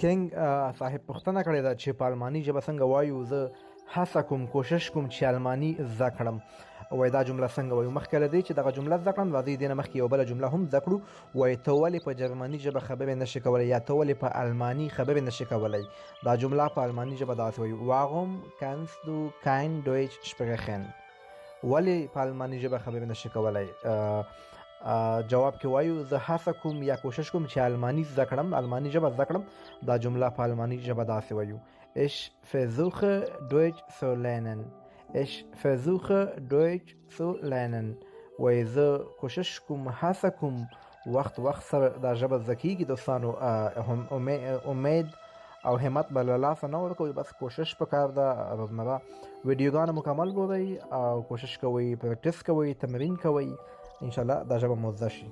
کینګ صاحب پوښتنه کړې ده چې په الماني ژبه څنګه وایو. زه هڅه کوم، کوشش کوم چې الماني زده کړم. وایي دا جمله څنګه وایو؟ مخکې له دې چې دغه جمله زده کړم راځئ دې نه مخکې یو بله جمله هم زده کړو. وایي ته ولې په جرمني ژبه خبرې نشې کولی یا ته ولې په الماني خبرې نشې کولی. دا جمله په الماني ژبه داسې وایو: واغوم kannst du kein Deutsch sprechen؟ ولې په الماني ژبه خبرې نشې کولی؟ جواب کې وایو زه هڅه کوم یا کوشش کوم چې الماني زده کړم، الماني ژبه زده کړم. دا جمله په الماني ژبه داسې وایو: Ich versuche Deutsch zu lernen. Ich versuche Deutsch zu lernen. وایي زه کوشش کوم، هڅه کوم، وخت سره دا ژبه زده کېږي. دوستانو امید او همت به له لاسه نه ورکوئ، بس کوشش پکار ده. روزمره ویډیوګانې مکمل ګورئ او کوشش کوئ، پریکټس کوئ، تمرین کوئ، انشاءالله دا ژبه مو زده شي.